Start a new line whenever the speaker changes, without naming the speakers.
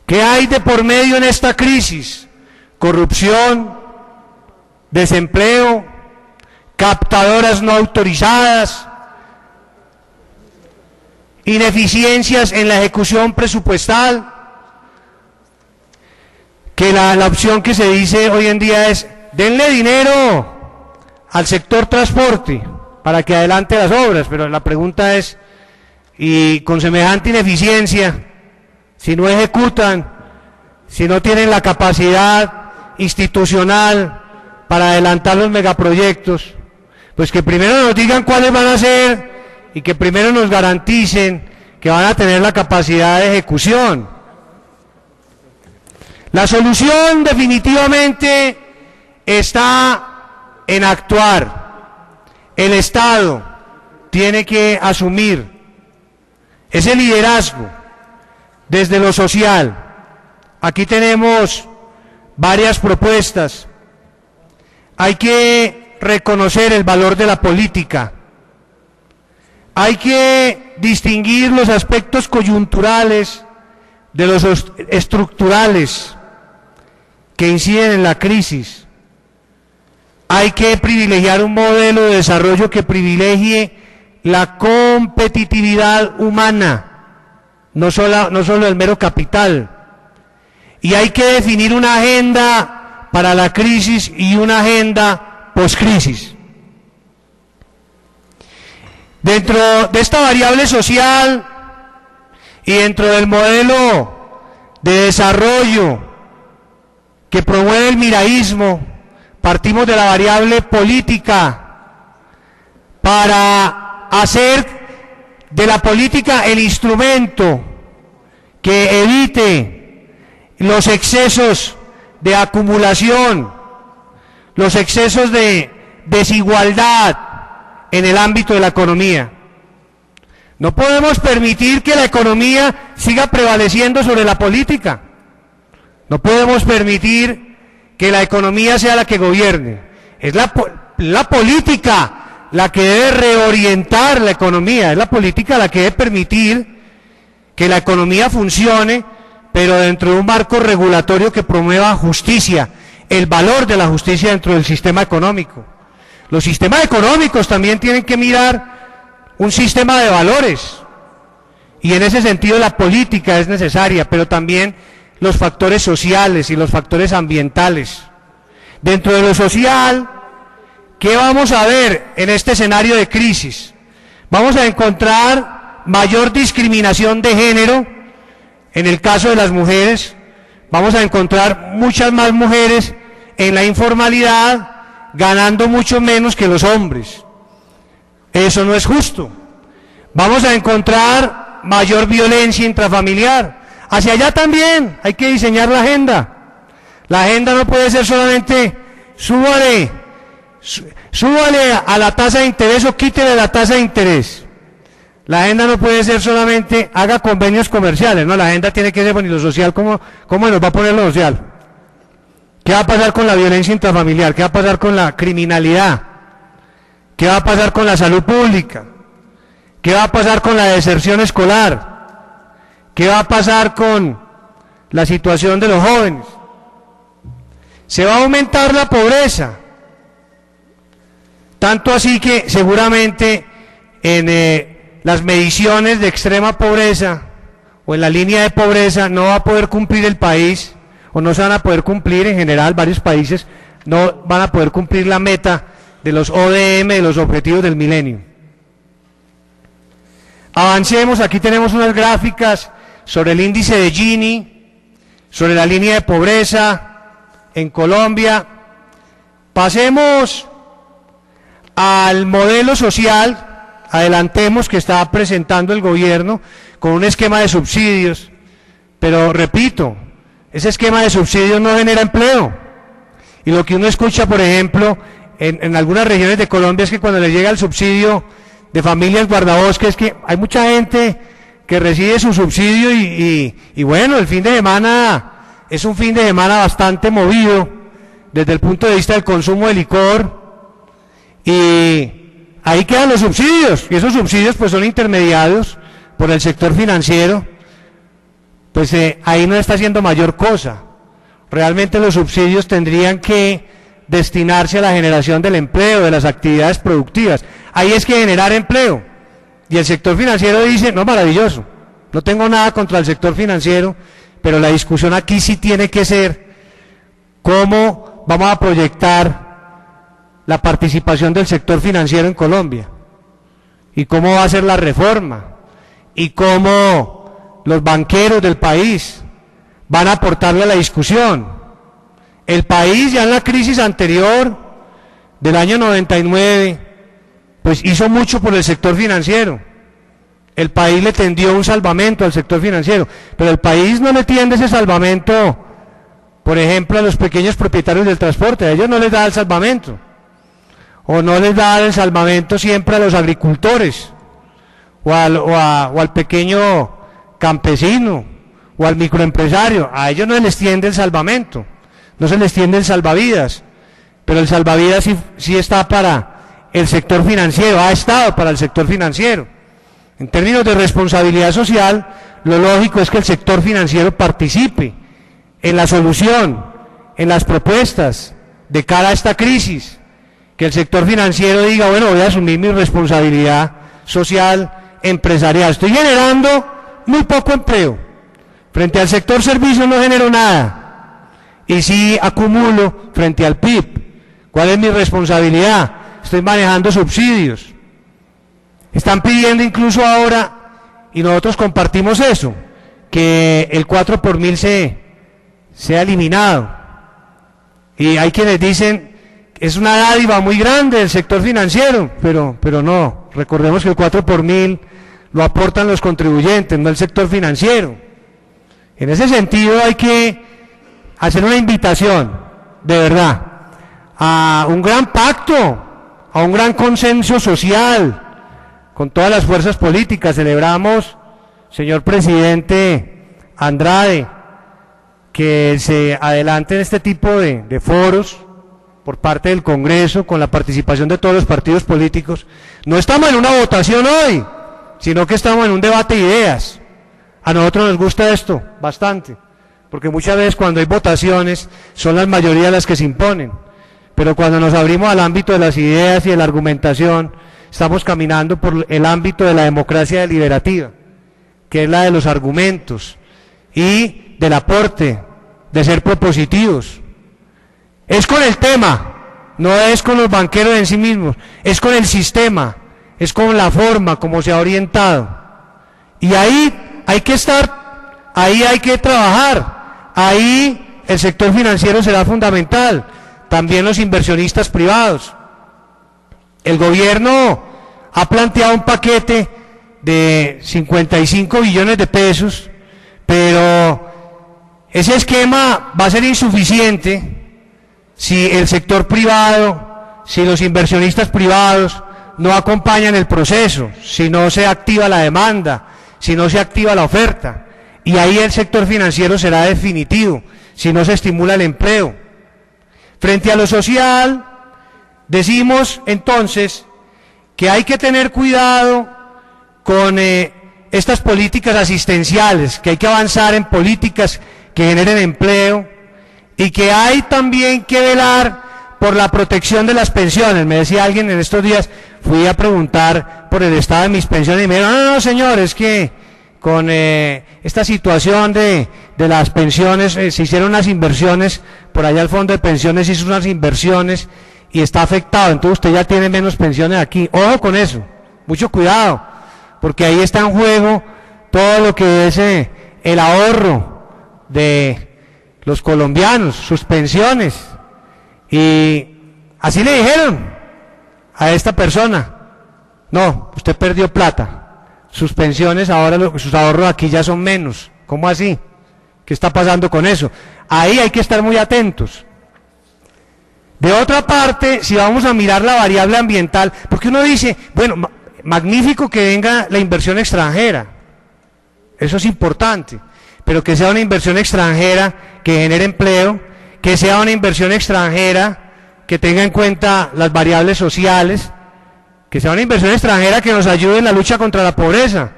¿Qué hay de por medio en esta crisis? Corrupción, desempleo, captadoras no autorizadas, ineficiencias en la ejecución presupuestal, que la opción que se dice hoy en día es denle dinero al sector transporte para que adelante las obras, pero la pregunta es, y con semejante ineficiencia, si no ejecutan, si no tienen la capacidad institucional para adelantar los megaproyectos, pues que primero nos digan cuáles van a ser y que primero nos garanticen que van a tener la capacidad de ejecución. La solución definitivamente está en actuar. El Estado tiene que asumir ese liderazgo desde lo social. Aquí tenemos varias propuestas. Hay que reconocer el valor de la política. Hay que distinguir los aspectos coyunturales de los estructurales que inciden en la crisis. Hay que privilegiar un modelo de desarrollo que privilegie la competitividad humana, no solo el mero capital. Y hay que definir una agenda para la crisis y una agenda post-crisis. Dentro de esta variable social y dentro del modelo de desarrollo que promueve el miraísmo, partimos de la variable política para hacer de la política el instrumento que evite los excesos de acumulación, los excesos de desigualdad en el ámbito de la economía. No podemos permitir que la economía siga prevaleciendo sobre la política. No podemos permitir que la economía sea la que gobierne. Es la política la que debe reorientar la economía, es la política la que debe permitir que la economía funcione, pero dentro de un marco regulatorio que promueva justicia, el valor de la justicia dentro del sistema económico. Los sistemas económicos también tienen que mirar un sistema de valores, y en ese sentido la política es necesaria, pero también los factores sociales y los factores ambientales. Dentro de lo social, ¿qué vamos a ver en este escenario de crisis? Vamos a encontrar mayor discriminación de género. En el caso de las mujeres, vamos a encontrar muchas más mujeres en la informalidad, ganando mucho menos que los hombres. Eso no es justo. Vamos a encontrar mayor violencia intrafamiliar. Hacia allá también hay que diseñar la agenda. La agenda no puede ser solamente súbale a la tasa de interés o quítele la tasa de interés. La agenda no puede ser solamente haga convenios comerciales, no, la agenda tiene que ser, bueno, y lo social, ¿cómo nos va a poner lo social? ¿Qué va a pasar con la violencia intrafamiliar? ¿Qué va a pasar con la criminalidad? ¿Qué va a pasar con la salud pública? ¿Qué va a pasar con la deserción escolar? ¿Qué va a pasar con la situación de los jóvenes? Se va a aumentar la pobreza, tanto así que seguramente en las mediciones de extrema pobreza o en la línea de pobreza no va a poder cumplir el país, o no se van a poder cumplir en general, varios países no van a poder cumplir la meta de los ODM, de los Objetivos del Milenio. Avancemos, aquí tenemos unas gráficas sobre el índice de Gini, sobre la línea de pobreza en Colombia. Pasemos al modelo social, adelantemos, que está presentando el gobierno con un esquema de subsidios, pero repito, ese esquema de subsidios no genera empleo. Y lo que uno escucha, por ejemplo, en algunas regiones de Colombia es que cuando le llega el subsidio de familias guardabosques, es que hay mucha gente que recibe su subsidio y bueno, el fin de semana es un fin de semana bastante movido desde el punto de vista del consumo de licor, y ahí quedan los subsidios, y esos subsidios pues son intermediados por el sector financiero, pues ahí no está haciendo mayor cosa. Realmente los subsidios tendrían que destinarse a la generación del empleo, de las actividades productivas. Ahí es que generar empleo. Y el sector financiero dice, no, maravilloso, no tengo nada contra el sector financiero, pero la discusión aquí sí tiene que ser cómo vamos a proyectar la participación del sector financiero en Colombia, y cómo va a ser la reforma, y cómo los banqueros del país van a aportarle a la discusión. El país ya en la crisis anterior del año 99, pues hizo mucho por el sector financiero. El país le tendió un salvamento al sector financiero, pero el país no le tiende ese salvamento, por ejemplo, a los pequeños propietarios del transporte. A ellos no les da el salvamento, o no les da el salvamento siempre a los agricultores, o al pequeño campesino, o al microempresario. A ellos no les tiende el salvamento, no se les tiende el salvavidas, pero el salvavidas sí está para el sector financiero, ha estado para el sector financiero. En términos de responsabilidad social, lo lógico es que el sector financiero participe en la solución, en las propuestas de cara a esta crisis, que el sector financiero diga, bueno, voy a asumir mi responsabilidad social, empresarial. Estoy generando muy poco empleo, frente al sector servicios no genero nada, y sí acumulo frente al PIB. ¿Cuál es mi responsabilidad? Estoy manejando subsidios. Están pidiendo incluso ahora, y nosotros compartimos eso, que el 4 por mil sea eliminado. Y hay quienes dicen, es una dádiva muy grande del sector financiero, pero no, recordemos que el 4 por mil lo aportan los contribuyentes, no el sector financiero. En ese sentido hay que hacer una invitación, de verdad, a un gran pacto, a un gran consenso social, con todas las fuerzas políticas. Celebramos, señor presidente Andrade, que se adelanten este tipo de foros por parte del Congreso, con la participación de todos los partidos políticos. No estamos en una votación hoy, sino que estamos en un debate de ideas. A nosotros nos gusta esto bastante, porque muchas veces cuando hay votaciones son las mayorías las que se imponen, pero cuando nos abrimos al ámbito de las ideas y de la argumentación, estamos caminando por el ámbito de la democracia deliberativa, que es la de los argumentos y del aporte, de ser propositivos. Es con el tema, no es con los banqueros en sí mismos, es con el sistema, es con la forma como se ha orientado. Y ahí hay que estar, ahí hay que trabajar, ahí el sector financiero será fundamental, también los inversionistas privados. El gobierno ha planteado un paquete de 55 billones de pesos, pero ese esquema va a ser insuficiente si el sector privado, si los inversionistas privados no acompañan el proceso, si no se activa la demanda, si no se activa la oferta. Y ahí el sector financiero será definitivo, si no se estimula el empleo. Frente a lo social, decimos entonces que hay que tener cuidado con estas políticas asistenciales, que hay que avanzar en políticas que generen empleo, y que hay también que velar por la protección de las pensiones. Me decía alguien en estos días, fui a preguntar por el estado de mis pensiones y me dijeron, no, señor, es que con esta situación de las pensiones se hicieron unas inversiones, por allá el fondo de pensiones hizo unas inversiones y está afectado, entonces usted ya tiene menos pensiones aquí. Ojo con eso, mucho cuidado, porque ahí está en juego todo lo que es el ahorro de los colombianos, sus pensiones. Y así le dijeron a esta persona, no, usted perdió plata, sus pensiones ahora, sus ahorros aquí ya son menos. ¿Cómo así? ¿Qué está pasando con eso? Ahí hay que estar muy atentos. De otra parte, si vamos a mirar la variable ambiental, porque uno dice, bueno, magnífico que venga la inversión extranjera, eso es importante, pero que sea una inversión extranjera que genere empleo, que sea una inversión extranjera que tenga en cuenta las variables sociales, que sea una inversión extranjera que nos ayude en la lucha contra la pobreza.